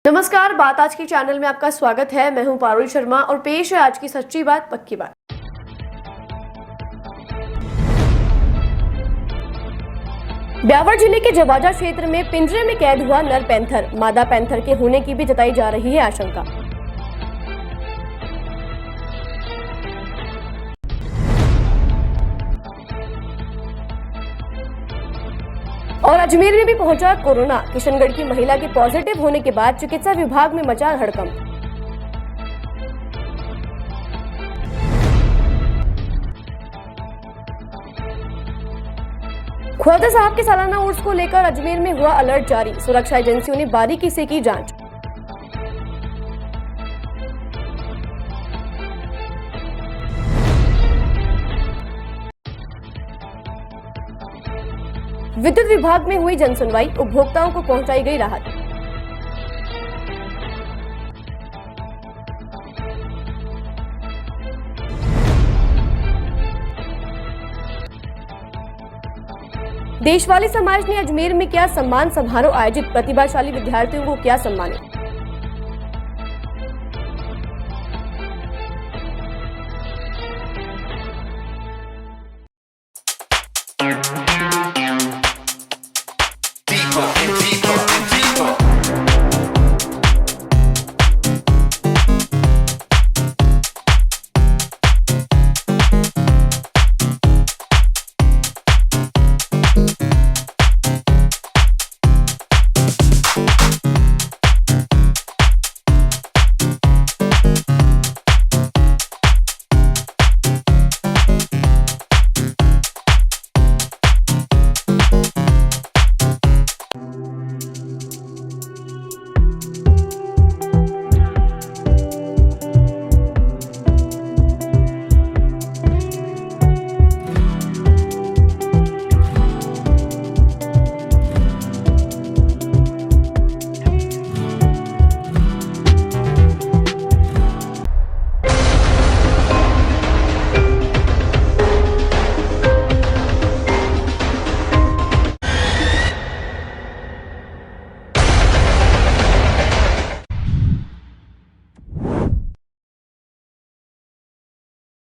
नमस्कार, बात आज के चैनल में आपका स्वागत है। मैं हूं पारुल शर्मा और पेश है आज की सच्ची बात पक्की बात। ब्यावर जिले के जवाजा क्षेत्र में पिंजरे में कैद हुआ नर पैंथर। मादा पैंथर के होने की भी जताई जा रही है आशंका। और अजमेर में भी पहुंचा कोरोना। किशनगढ़ की महिला के पॉजिटिव होने के बाद चिकित्सा विभाग में मचा हड़कंप। ख्वाजा साहब के सालाना उर्स को लेकर अजमेर में हुआ अलर्ट जारी। सुरक्षा एजेंसियों ने बारीकी से की जांच। विद्युत विभाग में हुई जनसुनवाई, उपभोक्ताओं को पहुंचाई गई राहत। देशवाली समाज ने अजमेर में किया सम्मान समारोह आयोजित। प्रतिभाशाली विद्यार्थियों को किया सम्मानित।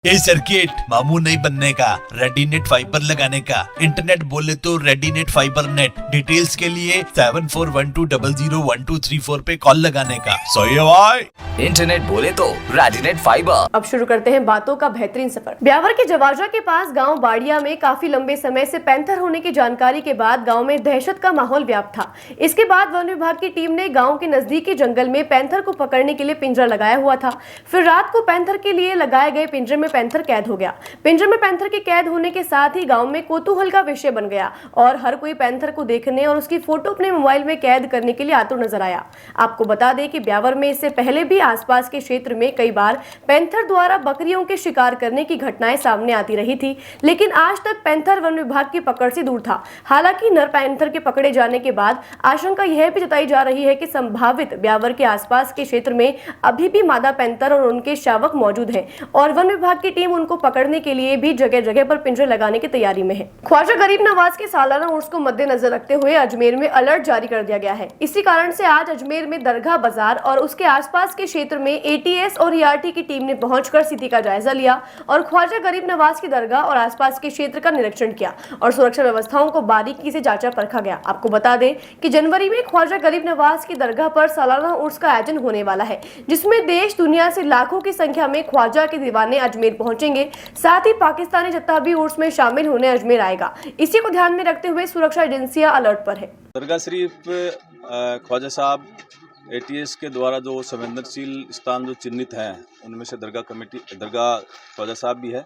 ये सर्किट मामू नहीं बनने का, रेडीनेट फाइबर लगाने का। इंटरनेट बोले तो रेडीनेट फाइबर नेट। डिटेल्स के लिए 7412001234 पे कॉल लगाने का। सही है भाई। इंटरनेट बोले तो रेडीनेट फाइबर। अब शुरू करते हैं बातों का बेहतरीन सफर। ब्यावर के जवाजा के पास गांव बाड़िया में काफी लंबे समय से पैंथर होने की जानकारी के बाद गांव में दहशत का माहौल व्याप्त था। इसके बाद वन विभाग की टीम ने गांव के नजदीकी जंगल में पैंथर को पकड़ने के लिए पिंजरा लगाया हुआ था। फिर रात को पैंथर के लिए लगाए गए पिंजरे में पैंथर कैद हो गया। पिंजरे में पैंथर के कैद होने के साथ ही गांव में कौतूहल का विषय बन गया और हर कोई पैंथर को देखने और उसकी फोटो अपने मोबाइल में कैद करने के लिए आतुर नजर आया। आपको बता दें कि ब्यावर में इससे पहले भी आसपास के क्षेत्र में कई बार पैंथर द्वारा बकरियों के शिकार करने की घटनाएं सामने आती रही थी, लेकिन आज तक पैंथर वन विभाग की पकड़ से दूर था। हालांकि नर पैंथर के पकड़े जाने के बाद आशंका यह भी जताई जा रही है कि संभावित ब्यावर के आसपास के क्षेत्र में अभी भी मादा पैंथर और उनके शावक मौजूद हैं और वन विभाग की टीम उनको पकड़ने के लिए भी जगह जगह पर पिंजरे लगाने की तैयारी में है। ख्वाजा गरीब नवाज के सालाना उर्स को मद्देनजर रखते हुए अजमेर में अलर्ट जारी कर दिया गया है। इसी कारण से आज अजमेर में दरगाह बाजार और उसके आसपास के क्षेत्र में एटीएस और ईआरटी की टीम ने पहुंचकर स्थिति का जायजा लिया और ख्वाजा गरीब नवाज की दरगाह और आसपास के क्षेत्र का निरीक्षण किया और सुरक्षा व्यवस्थाओं को बारीकी से जांचा परखा गया। आपको बता दें कि जनवरी में ख्वाजा गरीब नवाज की दरगाह पर सालाना उर्स का आयोजन होने वाला है, जिसमें देश दुनिया से लाखों की संख्या में ख्वाजा के दीवाने अजमेर पहुंचेंगे। साथ ही पाकिस्तानी जत्था भी उर्स में शामिल होने अजमेर आएगा। इसी को ध्यान में रखते हुए सुरक्षा एजेंसियां अलर्ट पर है। दरगाह शरीफ ख्वाजा साहब एटीएस के द्वारा जो संवेदनशील स्थान जो चिन्हित हैं उनमें से दरगाह ख्वाजा साहब भी है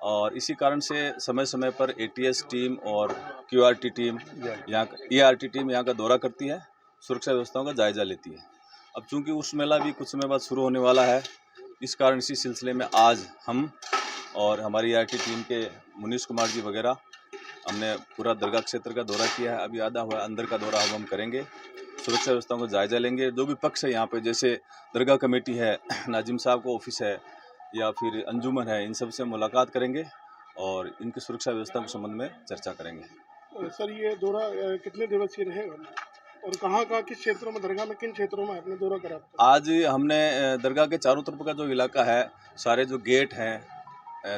और इसी कारण से समय समय पर एटीएस टीम और क्यूआरटी टीम यहाँ ईआरटी टीम यहाँ का दौरा करती है, सुरक्षा व्यवस्थाओं का जायजा लेती है। अब चूँकि उर्स मेला भी कुछ समय बाद शुरू होने वाला है, इस कारण इसी सिलसिले में आज हम और हमारी ईआरटी टीम के मुनीश कुमार जी वगैरह हमने पूरा दरगाह क्षेत्र का दौरा किया है। अभी आधा हुआ अंदर का दौरा हम करेंगे, सुरक्षा व्यवस्थाओं का जायजा लेंगे। जो भी पक्ष है यहाँ पे, जैसे दरगाह कमेटी है, नाजिम साहब का ऑफिस है या फिर अंजुमन है, इन सब से मुलाकात करेंगे और इनकी सुरक्षा व्यवस्था के संबंध में चर्चा करेंगे। सर, ये दौरा कितने दिवसीय रहेगा? और कहाँ किस क्षेत्रों में, दरगाह में किन क्षेत्रों में आपने दौरा करा? आज हमने दरगाह के चारों तरफ का जो इलाका है, सारे जो गेट हैं,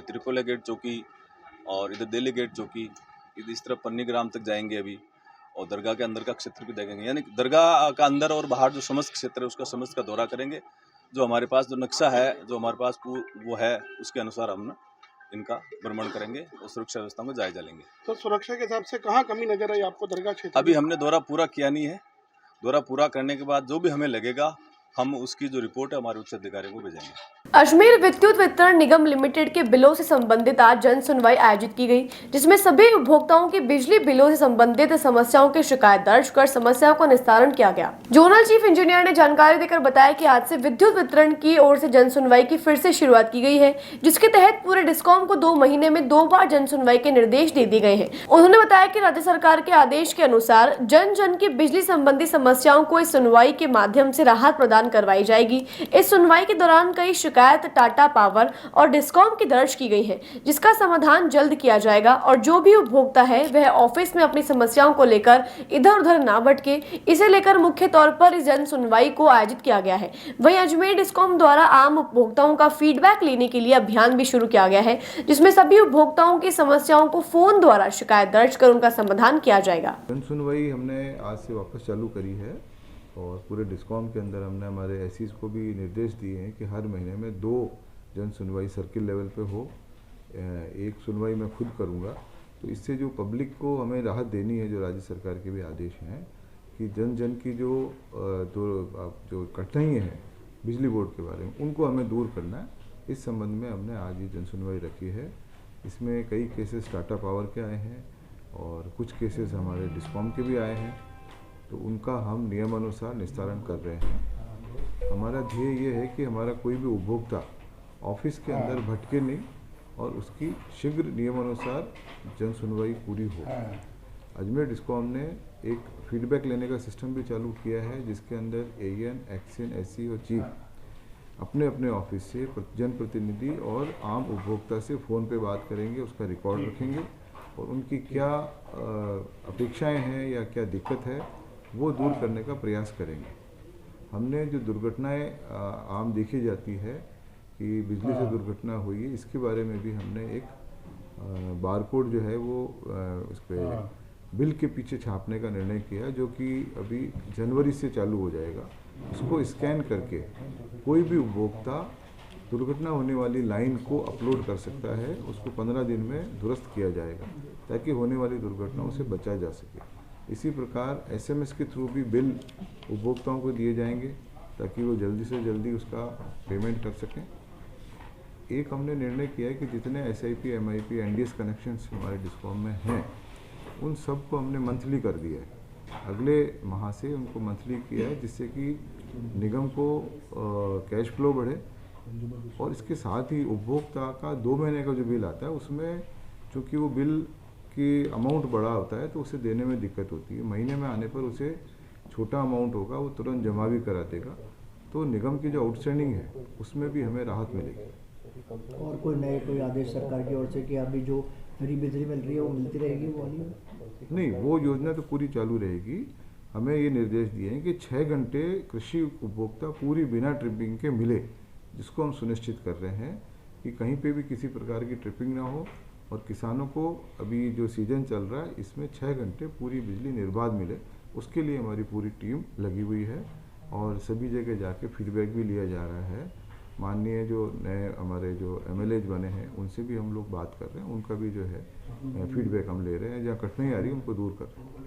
त्रिकोला गेट चौकी और इधर दिल्ली गेट चौकी, इधर इस तरफ पन्नी ग्राम तक जाएंगे अभी, और दरगाह के अंदर का क्षेत्र भी देखेंगे। यानी दरगाह का अंदर और बाहर जो समस्त क्षेत्र है उसका समस्त का दौरा करेंगे। जो हमारे पास जो नक्शा है, जो हमारे पास वो है, उसके अनुसार हम इनका भ्रमण करेंगे और सुरक्षा व्यवस्था को जायजा लेंगे। तो सुरक्षा के हिसाब से कहाँ कमी नजर आई आपको दरगाह क्षेत्र? अभी हमने दौरा पूरा किया नहीं है। दौरा पूरा करने के बाद जो भी हमें लगेगा, हम उसकी जो रिपोर्ट है हमारे उच्च अधिकारियों को भेजेंगे। अजमेर विद्युत वितरण निगम लिमिटेड के बिलों से संबंधित आज जन सुनवाई आयोजित की गई, जिसमें सभी उपभोक्ताओं की बिजली बिलों से संबंधित समस्याओं की शिकायत दर्ज कर समस्याओं का निस्तारण किया गया। जोनल चीफ इंजीनियर ने जानकारी देकर बताया कि आज से विद्युत वितरण की ओर से जन सुनवाई की फिर से शुरुआत की गई है, जिसके तहत पूरे डिस्कॉम को 2 महीने में 2 बार जन सुनवाई के निर्देश दे दिए गए हैं। उन्होंने बताया कि राज्य सरकार के आदेश के अनुसार जन जन की बिजली संबंधी समस्याओं को इस सुनवाई के माध्यम से राहत प्रदान करवाई जाएगी। इस सुनवाई के दौरान कई शिकायत टाटा पावर और डिस्कॉम की दर्ज की गई है, जिसका समाधान जल्द किया जाएगा और जो भी उपभोक्ता है वह ऑफिस में अपनी समस्याओं को लेकर इधर उधर ना भटके। इसे लेकर मुख्य तौर पर इस जन सुनवाई को आयोजित किया गया है। वहीं अजमेर डिस्कॉम द्वारा आम उपभोक्ताओं का फीडबैक लेने के लिए अभियान भी शुरू किया गया है, जिसमें सभी उपभोक्ताओं की समस्याओं को फोन द्वारा शिकायत दर्ज कर उनका समाधान किया जाएगा। जन सुनवाई हमने आज से वापस चालू करी है और पूरे डिस्कॉम के अंदर हमने हमारे एसीज को भी निर्देश दिए हैं कि हर महीने में 2 जन सुनवाई सर्किल लेवल पे हो। एक सुनवाई मैं खुद करूँगा, तो इससे जो पब्लिक को हमें राहत देनी है, जो राज्य सरकार के भी आदेश हैं कि जन जन की जो कठिनाइयाँ हैं बिजली बोर्ड के बारे में, उनको हमें दूर करना है। इस संबंध में हमने आज ये जन सुनवाई रखी है। इसमें कई केसेस टाटा पावर के आए हैं और कुछ केसेस हमारे डिस्कॉम के भी आए हैं, तो उनका हम नियमानुसार निस्तारण कर रहे हैं। हमारा ध्येय ये है कि हमारा कोई भी उपभोक्ता ऑफिस के अंदर भटके नहीं और उसकी शीघ्र नियमानुसार जन सुनवाई पूरी हो। अजमेर डिस्कॉम ने एक फीडबैक लेने का सिस्टम भी चालू किया है, जिसके अंदर एएन, एक्सियन, एससी और चीफ अपने अपने ऑफिस से जनप्रतिनिधि और आम उपभोक्ता से फ़ोन पे बात करेंगे, उसका रिकॉर्ड रखेंगे और उनकी क्या अपेक्षाएं हैं या क्या दिक्कत है वो दूर करने का प्रयास करेंगे। हमने जो दुर्घटनाएं आम देखी जाती है कि बिजली से दुर्घटना हुई है, इसके बारे में भी हमने एक बारकोड जो है वो उस पर बिल के पीछे छापने का निर्णय किया, जो कि अभी जनवरी से चालू हो जाएगा। उसको स्कैन करके कोई भी उपभोक्ता दुर्घटना होने वाली लाइन को अपलोड कर सकता है, उसको 15 दिन में दुरुस्त किया जाएगा ताकि होने वाली दुर्घटनाओं से बचा जा सके। इसी प्रकार एसएमएस के थ्रू भी बिल उपभोक्ताओं को दिए जाएंगे ताकि वो जल्दी से जल्दी उसका पेमेंट कर सकें। एक हमने निर्णय किया है कि जितने एसआईपी, एमआईपी, एनडीएस कनेक्शंस हमारे डिस्कॉम में हैं, उन सब को हमने मंथली कर दिया है। अगले माह से उनको मंथली किया है, जिससे कि निगम को कैश फ्लो बढ़े और इसके साथ ही उपभोक्ता का 2 महीने का जो बिल आता है उसमें चूँकि वो बिल की अमाउंट बड़ा होता है तो उसे देने में दिक्कत होती है। महीने में आने पर उसे छोटा अमाउंट होगा, वो तुरंत जमा भी करा देगा, तो निगम की जो आउटस्टैंडिंग है उसमें भी हमें राहत मिलेगी। और कोई आदेश सरकार की ओर से कि अभी जो फ्री बिजली मिल रही है वो मिलती रहेगी वो वाली? नहीं, वो योजना तो पूरी चालू रहेगी। हमें ये निर्देश दिए हैं कि 6 घंटे कृषि उपभोक्ता पूरी बिना ट्रिपिंग के मिले, जिसको हम सुनिश्चित कर रहे हैं कि कहीं पे भी किसी प्रकार की ट्रिपिंग ना हो और किसानों को अभी जो सीजन चल रहा है इसमें 6 घंटे पूरी बिजली निर्बाध मिले। उसके लिए हमारी पूरी टीम लगी हुई है और सभी जगह जाके फीडबैक भी लिया जा रहा है। माननीय जो नए हमारे जो एमएलएज बने हैं उनसे भी हम लोग बात कर रहे हैं, उनका भी जो है फीडबैक हम ले रहे हैं, जहाँ कठिनाई आ रही है उनको दूर कर रहे हैं।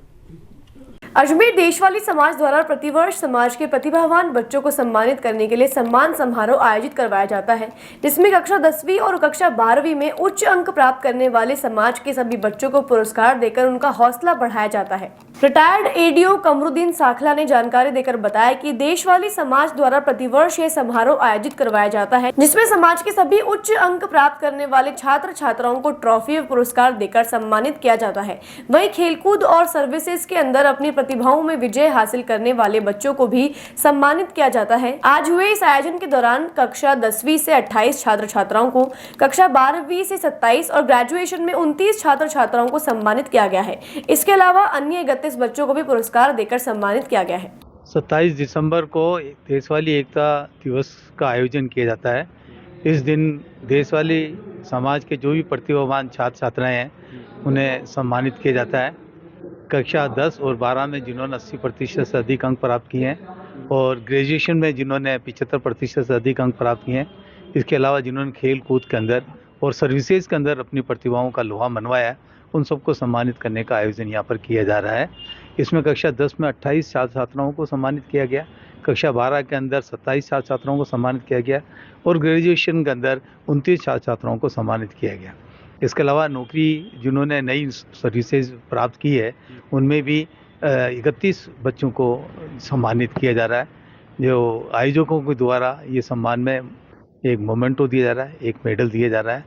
अजमेर देशवाली समाज द्वारा प्रतिवर्ष समाज के प्रतिभावान बच्चों को सम्मानित करने के लिए सम्मान समारोह आयोजित करवाया जाता है, जिसमें कक्षा 10वीं और कक्षा 12वीं में उच्च अंक प्राप्त करने वाले समाज के सभी बच्चों को पुरस्कार देकर उनका हौसला बढ़ाया जाता है। रिटायर्ड एडीओ कमरुद्दीन साखला ने जानकारी देकर बताया कि देशवाली समाज द्वारा प्रतिवर्ष यह समारोह आयोजित करवाया जाता है, जिसमें समाज के सभी उच्च अंक प्राप्त करने वाले छात्र छात्राओं को ट्रॉफी और पुरस्कार देकर सम्मानित किया जाता है। वहीं खेलकूद और सर्विसेज के अंदर अपनी प्रतिभाओं में विजय हासिल करने वाले बच्चों को भी सम्मानित किया जाता है। आज हुए इस आयोजन के दौरान कक्षा 10वीं से 28 छात्र छात्राओं को, कक्षा 12वीं से 27 और ग्रेजुएशन में 29 छात्र छात्राओं को सम्मानित किया गया है। इसके अलावा अन्य 31 बच्चों को भी पुरस्कार देकर सम्मानित किया गया है। 27 दिसंबर को देशवाली एकता दिवस का आयोजन किया जाता है। इस दिन देशवाली समाज के जो भी प्रतिभावान छात्र छात्राएं हैं उन्हें सम्मानित किया जाता है। कक्षा 10 और 12 में जिन्होंने 80% से अधिक अंक प्राप्त किए हैं और ग्रेजुएशन में जिन्होंने 75% से अधिक अंक प्राप्त किए हैं, इसके अलावा जिन्होंने खेल कूद के अंदर और सर्विसेज के अंदर अपनी प्रतिभाओं का लोहा मनवाया है, उन सबको सम्मानित करने का आयोजन यहाँ पर किया जा रहा है। इसमें कक्षा 10 में 28 छात्र छात्राओं को सम्मानित किया गया, कक्षा 12 के अंदर 27 छात्र छात्राओं को सम्मानित किया गया और ग्रेजुएशन के अंदर 29 छात्र छात्राओं को सम्मानित किया गया। इसके अलावा नौकरी जिन्होंने नई सर्विसेज प्राप्त की है उनमें भी 31 बच्चों को सम्मानित किया जा रहा है। जो आयोजकों के द्वारा ये सम्मान में एक मोमेंटो दिया जा रहा है, एक मेडल दिया जा रहा है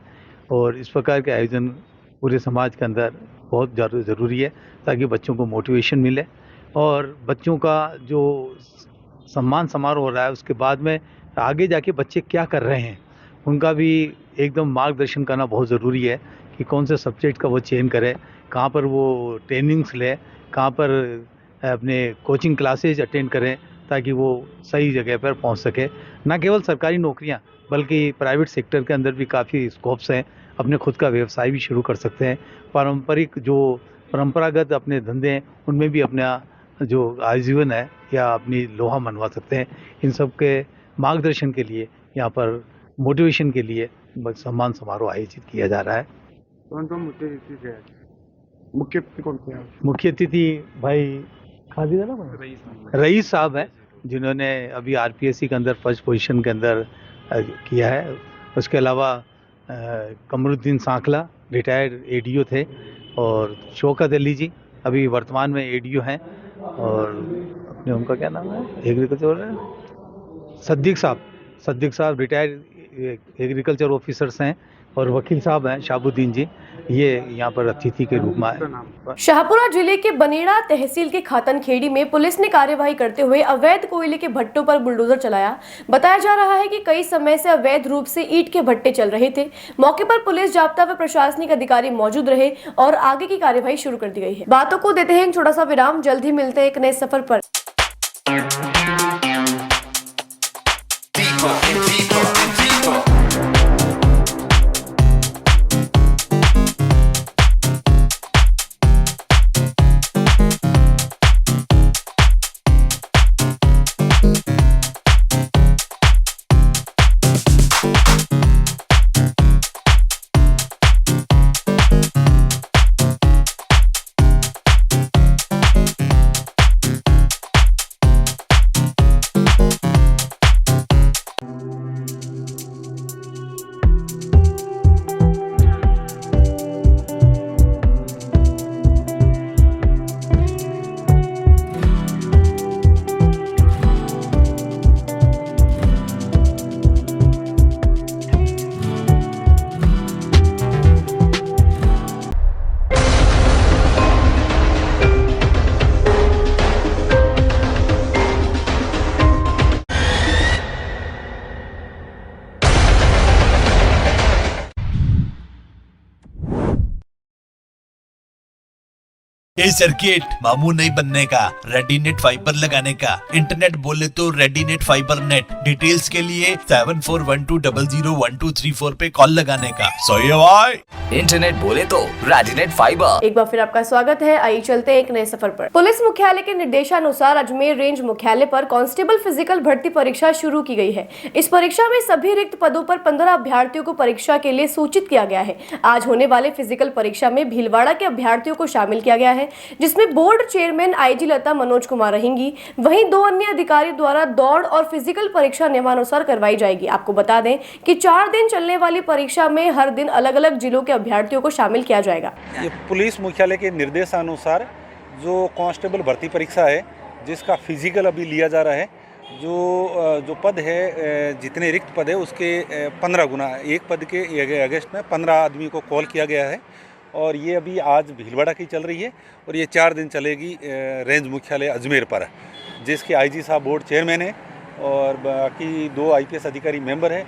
और इस प्रकार के आयोजन पूरे समाज के अंदर बहुत ज़रूरी है ताकि बच्चों को मोटिवेशन मिले और बच्चों का जो सम्मान समारोह हो रहा है उसके बाद में आगे जाके बच्चे क्या कर रहे हैं उनका भी एकदम मार्गदर्शन करना बहुत ज़रूरी है कि कौन से सब्जेक्ट का वो चयन करे, कहाँ पर वो ट्रेनिंग्स ले, कहाँ पर अपने कोचिंग क्लासेज अटेंड करें ताकि वो सही जगह पर पहुंच सके। न केवल सरकारी नौकरियां बल्कि प्राइवेट सेक्टर के अंदर भी काफ़ी स्कोप्स हैं, अपने खुद का व्यवसाय भी शुरू कर सकते हैं। परंपरागत अपने धंधे हैं उनमें भी अपना जो आजीवन है या अपनी लोहा मनवा सकते हैं। इन सब के मार्गदर्शन के लिए यहाँ पर मोटिवेशन के लिए सम्मान समारोह आयोजित किया जा रहा है। कौन कौन मुख्य अतिथि कौन थे? मुख्य अतिथि भाई खादी रईस साहब हैं जिन्होंने अभी आरपीएससी के अंदर फर्स्ट पोजीशन के अंदर किया है। उसके अलावा कमरुद्दीन सांखला रिटायर्ड एडीओ थे और शौकत अली जी अभी वर्तमान में एडीओ हैं और अपने उनका क्या नाम है एग्रीकल्चर सद्दीक साहब रिटायर्ड एग्रीकल्चर ऑफिसर्स हैं और वकील साहब हैं शाहबुद्दीन जी, ये यहाँ पर अतिथि के रूप में आए। शाहपुरा जिले के बनेड़ा तहसील के खातनखेड़ी में पुलिस ने कार्यवाही करते हुए अवैध कोयले के भट्टों पर बुलडोजर चलाया। बताया जा रहा है कि कई समय से अवैध रूप से ईंट के भट्टे चल रहे थे। मौके पर पुलिस, जाब्ता व प्रशासनिक अधिकारी मौजूद रहे और आगे की कार्यवाही शुरू कर दी गई है। बातों को देते हैं एक छोटा सा विराम, जल्द ही मिलते हैं एक नए सफर पर। ये सर्किट मामू नहीं बनने का, रेडीनेट फाइबर लगाने का। इंटरनेट बोले तो रेडीनेट फाइबर नेट। डिटेल्स के लिए 7412001234 पे कॉल लगाने का। सही है भाई। इंटरनेट बोले तो रेडीनेट फाइबर। एक बार फिर आपका स्वागत है। आइए चलते हैं एक नए सफर पर। पुलिस मुख्यालय के निर्देशानुसार अजमेर रेंज मुख्यालय पर कांस्टेबल फिजिकल भर्ती परीक्षा शुरू की गई है। इस परीक्षा में सभी रिक्त पदों पर 15 अभ्यर्थियों को परीक्षा के लिए सूचित किया गया है। आज होने वाले फिजिकल परीक्षा में भीलवाड़ा के अभ्यर्थियों को शामिल किया गया है, जिसमें बोर्ड चेयरमैन आईजी लता मनोज कुमार रहेंगी। वहीं 2 अन्य अधिकारी द्वारा दौड़ और फिजिकल परीक्षा नियमानुसार करवाई जाएगी। आपको बता दें कि 4 दिन चलने वाली परीक्षा में हर दिन अलग अलग जिलों के अभ्यर्थियों को शामिल किया जाएगा। ये पुलिस मुख्यालय के निर्देशानुसार जो कांस्टेबल भर्ती परीक्षा है जिसका फिजिकल अभी लिया जा रहा है, जो पद है, जितने रिक्त पद है उसके 15 गुना, एक पद के अगस्त में 15 आदमी को कॉल किया गया है और ये अभी आज भीलवाड़ा की चल रही है और ये 4 दिन चलेगी रेंज मुख्यालय अजमेर पर, जिसके आईजी साहब बोर्ड चेयरमैन है और बाकी 2 IPS अधिकारी मेंबर हैं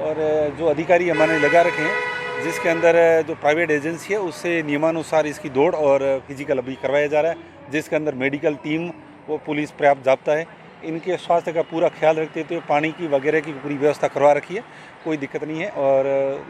और जो अधिकारी हमारे लगा रखे हैं, जिसके अंदर जो प्राइवेट एजेंसी है उससे नियमानुसार इसकी दौड़ और फिजिकल अभी करवाया जा रहा है, जिसके अंदर मेडिकल टीम वो पुलिस पर्याप्त जाब्ता है, इनके स्वास्थ्य का पूरा ख्याल रखते हुए पानी की वगैरह की पूरी व्यवस्था करवा रखी है, कोई दिक्कत नहीं है और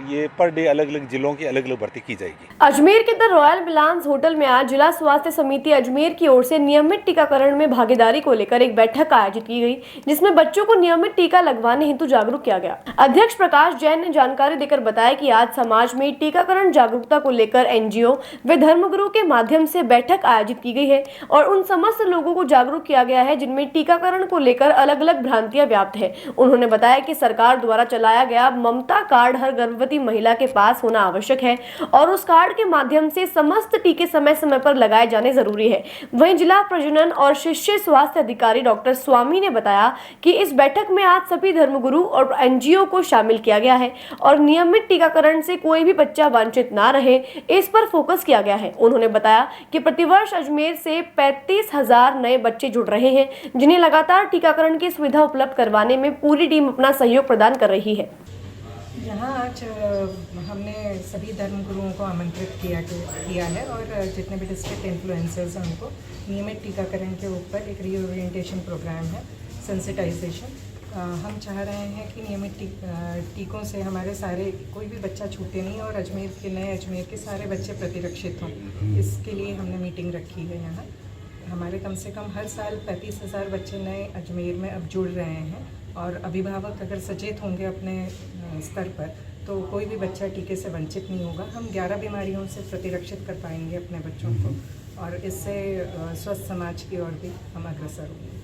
ये पर डे अलग अलग जिलों की अलग अलग भर्ती की जाएगी। अजमेर के द रॉयल मिलांस होटल में आज जिला स्वास्थ्य समिति अजमेर की ओर से नियमित टीकाकरण में भागीदारी को लेकर एक बैठक आयोजित की गई, जिसमें बच्चों को नियमित टीका लगवाने हेतु जागरूक किया गया। अध्यक्ष प्रकाश जैन ने जानकारी देकर बताया कि आज समाज में टीकाकरण जागरूकता को लेकर NGO व धर्मगुरु के माध्यम से बैठक आयोजित की गई है और उन समस्त लोगों को जागरूक किया गया है जिनमें टीकाकरण को लेकर अलग अलग भ्रांतियां व्याप्त है। उन्होंने बताया कि सरकार द्वारा चलाया गया ममता कार्ड हर गर्भवती महिला के पास होना आवश्यक है और उस कार्ड के माध्यम से समस्त टीके समय समय पर लगाए जाने जरूरी है। वहीं जिला प्रजनन और शिशु स्वास्थ्य अधिकारी डॉक्टर स्वामी ने बताया कि इस बैठक में आज सभी धर्मगुरु और NGO को शामिल किया गया है और नियमित टीकाकरण से कोई भी बच्चा वंचित ना रहे, इस पर फोकस किया गया है। उन्होंने बताया कि प्रतिवर्ष अजमेर से 35,000 नए बच्चे जुड़ रहे हैं, जिन्हें लगातार टीकाकरण की सुविधा उपलब्ध करवाने में पूरी टीम अपना सहयोग प्रदान कर रही है। यहाँ आज हमने सभी धर्मगुरुओं को आमंत्रित किया है और जितने भी डिस्ट्रिक्ट इन्फ्लुएंसर्स हैं उनको नियमित टीकाकरण के ऊपर एक रीओरिएंटेशन प्रोग्राम है, सेंसिटाइजेशन। हम चाह रहे हैं कि नियमित टीकों से हमारे सारे कोई भी बच्चा छूटे नहीं और नए अजमेर के सारे बच्चे प्रतिरक्षित हों। इसके लिए हमने मीटिंग रखी है। यहाँ हमारे कम से कम हर साल 35,000 बच्चे नए अजमेर में अब जुड़ रहे हैं और अभिभावक अगर सचेत होंगे अपने स्तर पर तो कोई भी बच्चा टीके से वंचित नहीं होगा। हम 11 बीमारियों से प्रतिरक्षित कर पाएंगे अपने बच्चों को और इससे स्वस्थ समाज की ओर भी हम अग्रसर होंगे।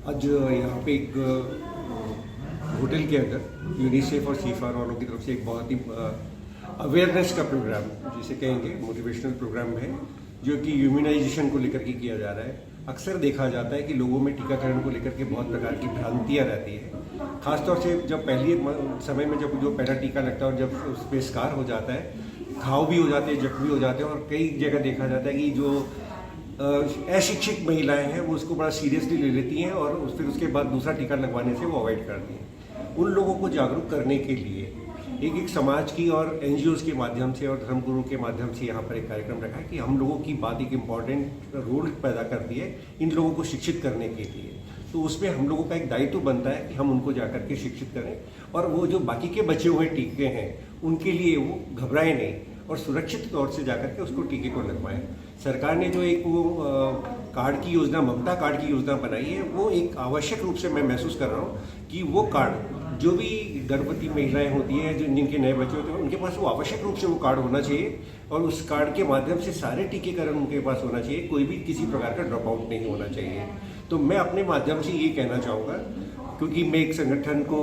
आज यहाँ पे एक होटल के अंदर यूनिसेफ और सीफार वालों की तरफ से एक बहुत ही अवेयरनेस का प्रोग्राम, जिसे कहेंगे मोटिवेशनल प्रोग्राम है, जो कि ह्यूमनाइजेशन को लेकर के किया जा रहा है। अक्सर देखा जाता है कि लोगों में टीकाकरण को लेकर के बहुत प्रकार की भ्रांतियाँ रहती है, खासतौर से जब पहले समय में जब जो पहला टीका लगता है और जब उस पर स्कार हो जाता है, घाव भी हो जाते हैं, जख्मी हो जाते हैं और कई जगह देखा जाता है कि जो अशिक्षित महिलाएं हैं वो उसको बड़ा सीरियसली ले लेती हैं और फिर उसके बाद दूसरा टीका लगवाने से वो अवॉइड करती हैं। उन लोगों को जागरूक करने के लिए एक समाज की और NGOs के माध्यम से और धर्मगुरु के माध्यम से यहाँ पर एक कार्यक्रम रखा है कि हम लोगों की बात एक इम्पॉर्टेंट रोल पैदा करती है इन लोगों को शिक्षित करने के लिए। तो उसमें हम लोगों का एक दायित्व बनता है कि हम उनको जाकर के शिक्षित करें और वो जो बाकी के बचे हुए टीके हैं उनके लिए वो घबराएं नहीं और सुरक्षित तौर से जाकर के उसको टीके को लगवाएं। सरकार ने जो एक वो कार्ड की योजना, ममता कार्ड की योजना बनाई है, वो एक आवश्यक रूप से मैं महसूस कर रहा हूँ कि वो कार्ड जो भी गर्भवती महिलाएं होती हैं, जो जिनके नए बच्चे होते हैं, उनके पास वो आवश्यक रूप से वो कार्ड होना चाहिए और उस कार्ड के माध्यम से सारे टीकाकरण उनके पास होना चाहिए, कोई भी किसी प्रकार का ड्रॉप आउट नहीं होना चाहिए। तो मैं अपने माध्यम से ये कहना चाहूँगा, क्योंकि मैं एक संगठन को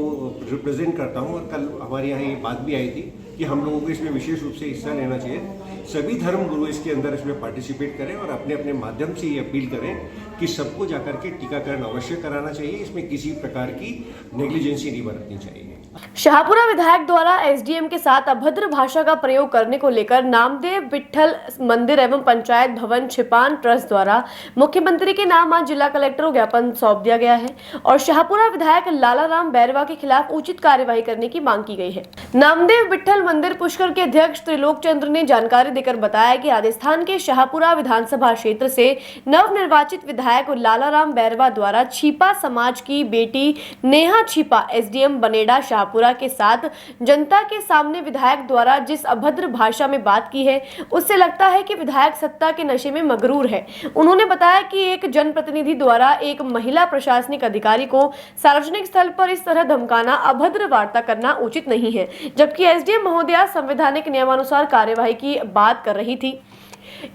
रिप्रेजेंट करता हूँ और कल हमारे यहाँ ये बात भी आई थी कि हम लोगों को इसमें विशेष रूप से हिस्सा लेना चाहिए। सभी धर्मगुरु इसके अंदर इसमें पार्टिसिपेट करें और अपने अपने माध्यम से ये अपील करें कि सबको जाकर के टीकाकरण अवश्य कराना चाहिए। इसमें किसी प्रकार की नेग्लिजेंसी नहीं बरतनी चाहिए। शाहपुरा विधायक द्वारा SDM के साथ अभद्र भाषा का प्रयोग करने को लेकर नामदेव विठल मंदिर एवं पंचायत भवन छिपान ट्रस्ट द्वारा मुख्यमंत्री के नाम आज जिला कलेक्टर को ज्ञापन सौंप दिया गया है और शाहपुरा विधायक लालाराम बैरवा के खिलाफ उचित कार्यवाही करने की मांग की गई है। नामदेव विठल मंदिर पुष्कर के अध्यक्ष त्रिलोक चंद्र ने जानकारी देकर बताया कि राजस्थान के शाहपुरा विधानसभा क्षेत्र से नवनिर्वाचित विधायक लालाराम बैरवा द्वारा छिपा समाज की बेटी नेहा छिपा SDM बनेड़ा शाहपुरा के साथ जनता के सामने विधायक द्वारा जिस अभद्र भाषा में बात की है, उससे लगता है कि विधायक सत्ता के नशे में मगरूर है। उन्होंने बताया कि एक जनप्रतिनिधि द्वारा एक महिला प्रशासनिक अधिकारी को सार्वजनिक स्थल पर इस तरह धमकाना, अभद्र वार्ता करना उचित नहीं है, जबकि SDM महोदया संवैधानिक नियमानुसार कार्यवाही की बात कर रही थी।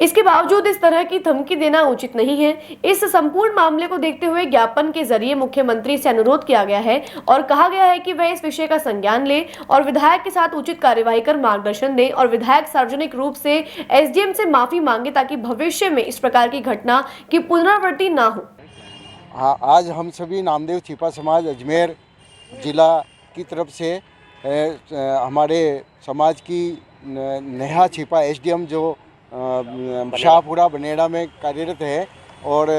इसके बावजूद इस तरह की धमकी देना उचित नहीं है। इस संपूर्ण मामले को देखते हुए ज्ञापन के जरिए मुख्यमंत्री से अनुरोध किया गया है और कहा गया है कि वह इस विषय का संज्ञान ले और विधायक के साथ उचित कार्यवाही कर मार्गदर्शन दे और विधायक सार्वजनिक रूप से SDM से माफी मांगे ताकि भविष्य में इस प्रकार की घटना की पुनरावृत्ति न हो। हाँ, आज हम सभी नामदेव छिपा समाज अजमेर जिला की तरफ से हमारे समाज की नेहा छिपा SDM जो शाहपुरा बनेड़ा में कार्यरत है और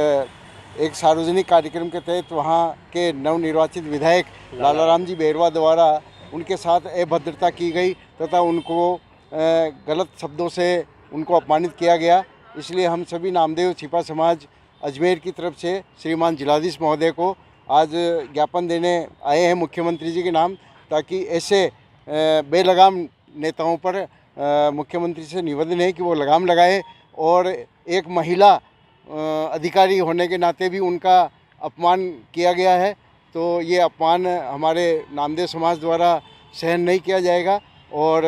एक सार्वजनिक कार्यक्रम के तहत वहाँ के नवनिर्वाचित विधायक लालाराम जी बेरवा द्वारा उनके साथ अभद्रता की गई तथा उनको गलत शब्दों से उनको अपमानित किया गया। इसलिए हम सभी नामदेव छिपा समाज अजमेर की तरफ से श्रीमान जिलाधीश महोदय को आज ज्ञापन देने आए हैं मुख्यमंत्री जी के नाम, ताकि ऐसे बेलगाम नेताओं पर मुख्यमंत्री से निवेदन है कि वो लगाम लगाए और एक महिला अधिकारी होने के नाते भी उनका अपमान किया गया है, तो ये अपमान हमारे नामदेव समाज द्वारा सहन नहीं किया जाएगा और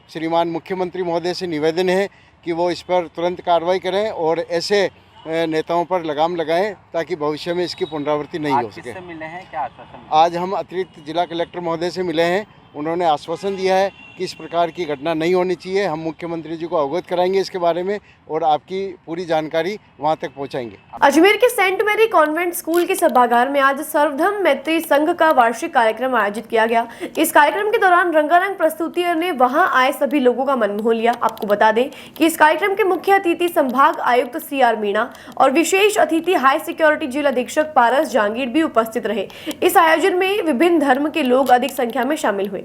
श्रीमान मुख्यमंत्री महोदय से निवेदन है कि वो इस पर तुरंत कार्रवाई करें और ऐसे नेताओं पर लगाम लगाएं ताकि भविष्य में इसकी पुनरावृत्ति नहीं हो सके। मिले हैं क्या आश्वासन? आज हम अतिरिक्त जिला कलेक्टर महोदय से मिले हैं, उन्होंने आश्वासन दिया है कि इस प्रकार की घटना नहीं होनी चाहिए। हम मुख्यमंत्री जी को अवगत कराएंगे इसके बारे में और आपकी पूरी जानकारी वहां तक पहुंचाएंगे। अजमेर के सेंट मैरी कॉन्वेंट स्कूल के सभागार में आज सर्वधर्म मैत्री संघ का वार्षिक कार्यक्रम आयोजित किया गया। इस कार्यक्रम के दौरान रंगारंग प्रस्तुतियों ने वहां आए सभी लोगों का मन मोह लिया। आपको बता दें कि इस कार्यक्रम के मुख्य अतिथि संभाग आयुक्त CR मीणा और विशेष अतिथि हाई सिक्योरिटी जेल अधीक्षक पारस जहांगीर भी उपस्थित रहे। इस आयोजन में विभिन्न धर्म के लोग अधिक संख्या में शामिल हुए।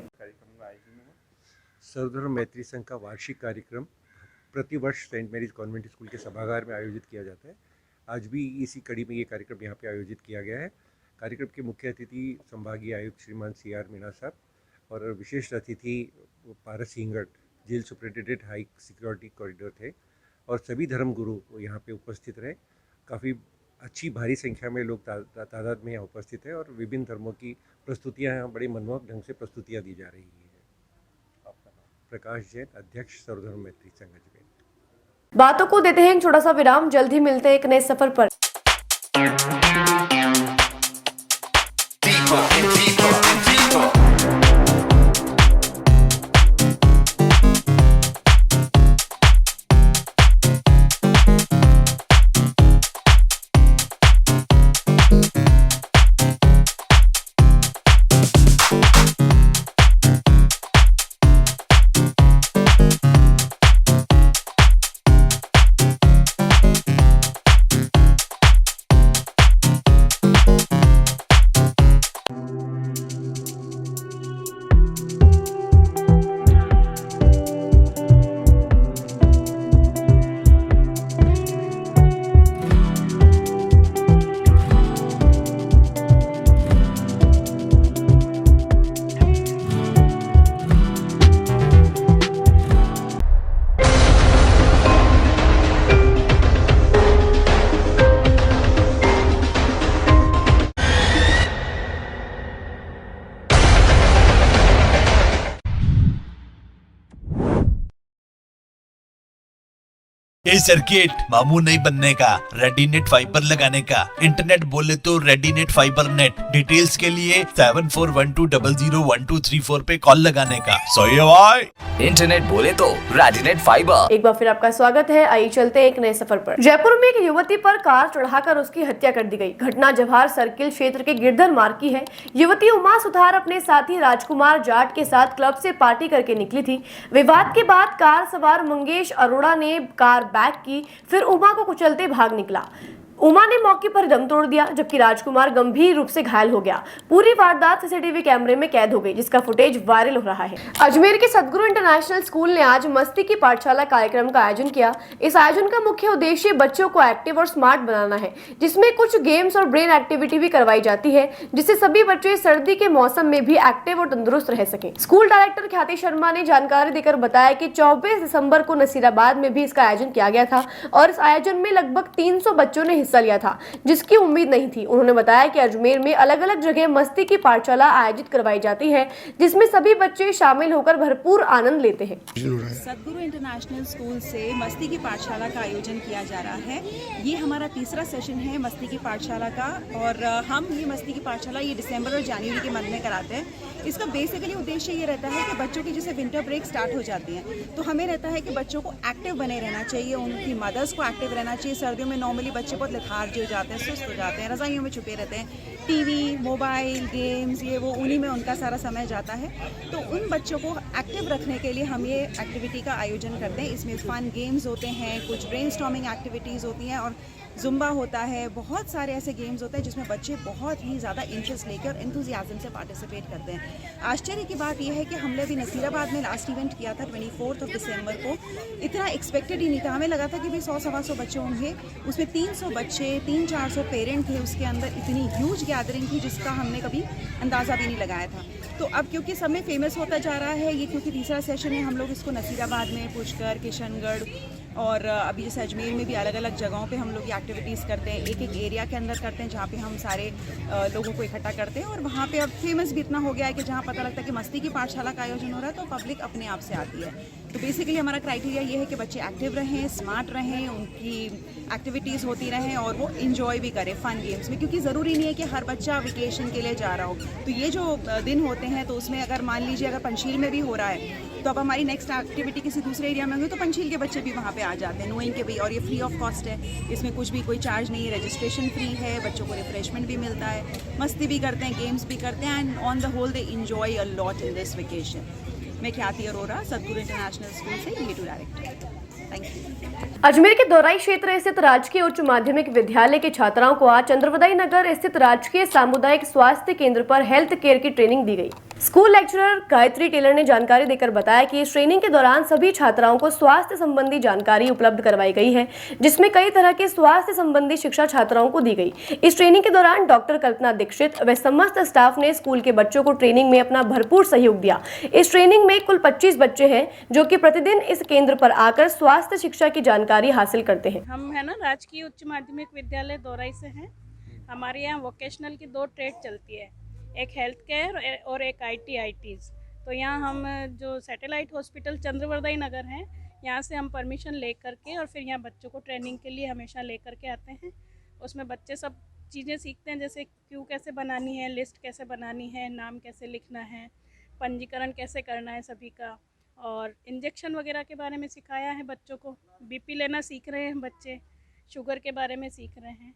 सर्वधर्म मैत्री संघ का वार्षिक कार्यक्रम प्रतिवर्ष सेंट मैरीज कॉन्वेंट स्कूल के सभागार में आयोजित किया जाता है। आज भी इसी कड़ी में ये कार्यक्रम यहाँ पे आयोजित किया गया है। कार्यक्रम के मुख्य अतिथि संभागीय आयुक्त श्रीमान CR मीणा साहब और विशेष अतिथि Paras Hingat jail superintendent high security corridor थे और सभी धर्म गुरु यहाँ पे उपस्थित रहे। काफ़ी अच्छी भारी संख्या में लोग तादाद में यहाँ उपस्थित है और विभिन्न धर्मों की प्रस्तुतियाँ यहाँ बड़े मनमोहक ढंग से प्रस्तुतियाँ दी जा रही है। प्रकाश जैन, अध्यक्ष सर्वधर्म मैत्री संघ अजमेर। बातों को देते हैं एक छोटा सा विराम, जल्द ही मिलते हैं एक नए सफर पर। ये सर्किट मामू नहीं बनने का, रेडीनेट फाइबर लगाने का। इंटरनेट बोले तो रेडीनेट फाइबर नेट। डिटेल्स के लिए 7412001234 पे कॉल लगाने का। सही है भाई। इंटरनेट बोले तो रेडीनेट फाइबर। एक बार फिर आपका स्वागत है। आइए चलते हैं एक नए सफर पर। जयपुर में एक युवती पर कार चढ़ाकर उसकी हत्या कर दी गई। घटना जवाहर सर्किल क्षेत्र के गिरधर मार्ग की है। युवती उमा सुथार अपने साथी राजकुमार जाट के साथ क्लब से पार्टी करके निकली थी। विवाद के बाद कार सवार मंगेश अरोड़ा ने कार बैक की, फिर उमा को कुचलते भाग निकला। उमा ने मौके पर दम तोड़ दिया, जबकि राजकुमार गंभीर रूप से घायल हो गया। पूरी वारदात CCTV कैमरे में कैद हो गई, जिसका फुटेज वायरल हो रहा है। अजमेर के सदगुरु इंटरनेशनल स्कूल ने आज मस्ती की पाठशाला कार्यक्रम का आयोजन किया। इस आयोजन का मुख्य उद्देश्य बच्चों को एक्टिव और स्मार्ट बनाना है, जिसमें कुछ गेम्स और ब्रेन एक्टिविटी भी करवाई जाती है, जिससे सभी बच्चे सर्दी के मौसम में भी एक्टिव और तंदुरुस्त रह सकें। स्कूल डायरेक्टर ख्याति शर्मा ने जानकारी देकर बताया कि 24 दिसंबर को नसीराबाद में भी इसका आयोजन किया गया था और इस आयोजन में लगभग 300 बच्चों ने हिस्सा लिया था, जिसकी उम्मीद नहीं थी। उन्होंने बताया कि अजमेर में अलग अलग जगह मस्ती की पाठशाला आयोजित करवाई जाती है, जिसमें सभी बच्चे शामिल होकर भरपूर आनंद लेते हैं। सदगुरु इंटरनेशनल स्कूल से मस्ती की पाठशाला का आयोजन किया जा रहा है। ये हमारा तीसरा सेशन है मस्ती की पाठशाला का और हम ये मस्ती की पाठशाला ये दिसंबर और जनवरी के मंथ में कराते हैं। इसका बेसिकली उद्देश्य ये रहता है कि बच्चों की जैसे विंटर ब्रेक स्टार्ट हो जाती है तो हमें रहता है कि बच्चों को एक्टिव बने रहना चाहिए, उनकी मदर्स को एक्टिव रहना चाहिए। सर्दियों में नॉर्मली बच्चे बहुत लेथार्जी हो जाते हैं, सुस्त हो जाते हैं, रज़ाइयों में छुपे रहते हैं, टीवी, मोबाइल, गेम्स, ये वो उन्हीं में उनका सारा समय जाता है। तो उन बच्चों को एक्टिव रखने के लिए हम ये एक्टिविटी का आयोजन करते हैं। इसमें फन गेम्स होते हैं, कुछ ब्रेनस्टॉर्मिंग एक्टिविटीज़ होती हैं और जुम्बा होता है। बहुत सारे ऐसे गेम्स होते हैं जिसमें बच्चे बहुत ही ज़्यादा इंटरेस्ट लेकर और एंथुजियाज्म से पार्टिसिपेट करते हैं। आश्चर्य की बात यह है कि हमने अभी नसीराबाद में लास्ट इवेंट किया था 24 दिसंबर को। इतना एक्सपेक्टेड ही नहीं था, हमें लगा था कि भाई 100-125 बच्चे होंगे, उसमें 300 बच्चे, 300-400 पेरेंट थे उसके अंदर। इतनी ह्यूज गैदरिंग थी जिसका हमने कभी अंदाज़ा भी नहीं लगाया था। तो अब क्योंकि सब में फेमस होता जा रहा है ये, क्योंकि तीसरा सेशन है, हम लोग इसको नसीराबाद में, पुष्कर, किशनगढ़ और अभी जैसे अजमेर में भी अलग अलग जगहों पे हम लोग ये एक्टिविटीज़ करते हैं। एक एक एरिया के अंदर करते हैं जहाँ पे हम सारे लोगों को इकट्ठा करते हैं और वहाँ पे अब फेमस भी इतना हो गया है कि जहाँ पता लगता है कि मस्ती की पाठशाला का आयोजन हो रहा है तो पब्लिक अपने आप से आती है। तो बेसिकली हमारा क्राइटेरिया ये है कि बच्चे एक्टिव रहें, स्मार्ट रहें, उनकी एक्टिविटीज़ होती रहें और वो इन्जॉय भी करें फन गेम्स में, क्योंकि ज़रूरी नहीं है कि हर बच्चा वेकेशन के लिए जा रहा हो। तो ये जो दिन होते हैं तो उसमें अगर मान लीजिए अगर पंचशील में भी हो रहा है तो अब हमारी नेक्स्ट एक्टिविटी किसी दूसरे एरिया में होगी तो पंचशील के बच्चे भी वहाँ पे आ जाते हैं, नोइंग के भी। और ये फ्री ऑफ कॉस्ट है, इसमें कुछ भी कोई चार्ज नहीं है, रजिस्ट्रेशन फ्री है, बच्चों को रिफ्रेशमेंट भी मिलता है, मस्ती भी करते हैं, गेम्स भी करते हैं and on the whole they enjoy a lot in this vacation. मैं ख्याति अरोरा, सतगुरु इंटरनेशनल स्कूल से YouTube director. Thank you. Ajmer के दौराई क्षेत्र स्थित राजकीय उच्च माध्यमिक विद्यालय के छात्राओं को आज चंद्रवदाई नगर स्थित राजकीय सामुदायिक स्वास्थ्य केंद्र पर हेल्थ केयर की ट्रेनिंग दी गई। स्कूल लेक्चरर गायत्री टेलर ने जानकारी देकर बताया कि इस ट्रेनिंग के दौरान सभी छात्राओं को स्वास्थ्य संबंधी जानकारी उपलब्ध करवाई गई है, जिसमें कई तरह के स्वास्थ्य संबंधी शिक्षा छात्राओं को दी गई। इस ट्रेनिंग के दौरान डॉक्टर कल्पना दीक्षित व समस्त स्टाफ ने स्कूल के बच्चों को ट्रेनिंग में अपना भरपूर सहयोग दिया। इस ट्रेनिंग में कुल 25 बच्चे हैं जो कि प्रतिदिन इस केंद्र पर आकर स्वास्थ्य शिक्षा की जानकारी हासिल करते हैं। हम है ना राजकीय उच्च माध्यमिक विद्यालय दौराई से हैं। हमारे यहाँ वोकेशनल की 2 ट्रेड चलती है, एक हेल्थ केयर और एक ITs। तो यहाँ हम जो सैटेलाइट हॉस्पिटल चंद्रवदाई नगर है यहाँ से हम परमिशन ले करके और फिर यहाँ बच्चों को ट्रेनिंग के लिए हमेशा ले करके आते हैं। उसमें बच्चे सब चीज़ें सीखते हैं, जैसे क्यू कैसे बनानी है, लिस्ट कैसे बनानी है, नाम कैसे लिखना है, पंजीकरण कैसे करना है सभी का, और इंजेक्शन वगैरह के बारे में सिखाया है बच्चों को। BP लेना सीख रहे हैं बच्चे, शुगर के बारे में सीख रहे हैं,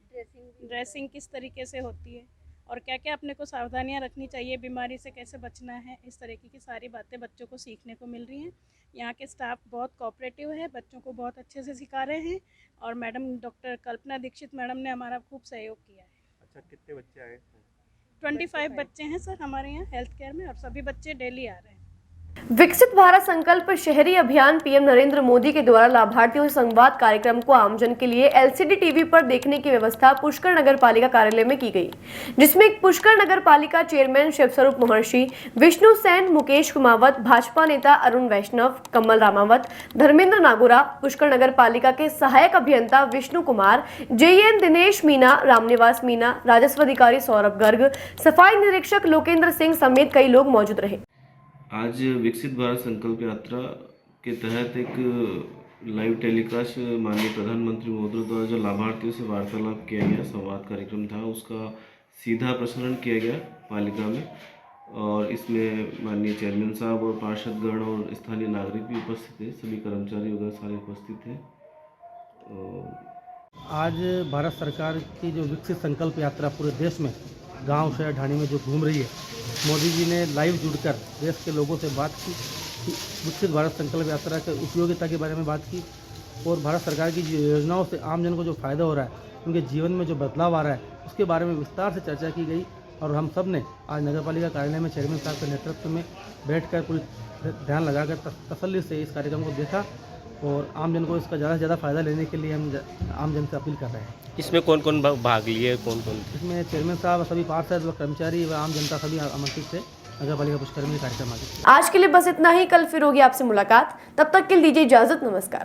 ड्रेसिंग किस तरीके से होती है और क्या क्या अपने को सावधानियां रखनी चाहिए, बीमारी से कैसे बचना है, इस तरीके की सारी बातें बच्चों को सीखने को मिल रही हैं। यहाँ के स्टाफ बहुत कोऑपरेटिव है, बच्चों को बहुत अच्छे से सिखा रहे हैं और मैडम डॉक्टर कल्पना दीक्षित मैडम ने हमारा खूब सहयोग किया है। अच्छा, कितने बच्चे आए? 25 बच्चे हैं सर हमारे यहाँ हेल्थ केयर में और सभी बच्चे डेली आ रहे हैं। विकसित भारत संकल्प शहरी अभियान पीएम नरेंद्र मोदी के द्वारा लाभार्थियों से संवाद कार्यक्रम को आमजन के लिए LCD टीवी पर देखने की व्यवस्था पुष्कर नगर पालिका कार्यालय में की गई, जिसमें पुष्कर नगर पालिका चेयरमैन शिवस्वरूप महर्षि, विष्णु सेन, मुकेश कुमावत, भाजपा नेता अरुण वैष्णव, कमल रामावत, धर्मेंद्र नागोरा, पुष्कर नगर पालिका के सहायक अभियंता विष्णु कुमार, JN दिनेश मीना, रामनिवास मीना, राजस्व अधिकारी सौरभ गर्ग, सफाई निरीक्षक लोकेंद्र सिंह समेत कई लोग मौजूद रहे। आज विकसित भारत संकल्प यात्रा के तहत एक लाइव टेलीकास्ट माननीय प्रधानमंत्री महोदय द्वारा जो लाभार्थियों से वार्तालाप किया गया, संवाद कार्यक्रम था, उसका सीधा प्रसारण किया गया पालिका में और इसमें माननीय चेयरमैन साहब और पार्षदगण और स्थानीय नागरिक भी उपस्थित थे, सभी कर्मचारी वगैरह सारे उपस्थित थे। आज भारत सरकार की जो विकसित संकल्प यात्रा पूरे देश में गांव शहर ढाणी में जो घूम रही है, मोदी जी ने लाइव जुड़कर देश के लोगों से बात की, विकसित भारत संकल्प यात्रा के उपयोगिता के बारे में बात की और भारत सरकार की जो योजनाओं से आम जन को जो फ़ायदा हो रहा है, उनके जीवन में जो बदलाव आ रहा है, उसके बारे में विस्तार से चर्चा की गई। और हम सब ने आज नगर पालिका कार्यालय में चेयरमैन साहब के नेतृत्व में बैठकर पूरी ध्यान लगाकर तसल्ली से इस कार्यक्रम को देखा और आम जन को इसका ज़्यादा से ज़्यादा फ़ायदा लेने के लिए हम आम जन से अपील कर रहे हैं। इसमें कौन कौन भाग लिए, कौन कौन? इसमें चेयरमैन साहब, सभी पार्षद व कर्मचारी व आम जनता सभी आमंत्रित थे। नगर पालिका पुष्कर में कार्यक्रम आज के लिए बस इतना ही। कल फिर होगी आपसे मुलाकात, तब तक के लिए दीजिए इजाजत। नमस्कार।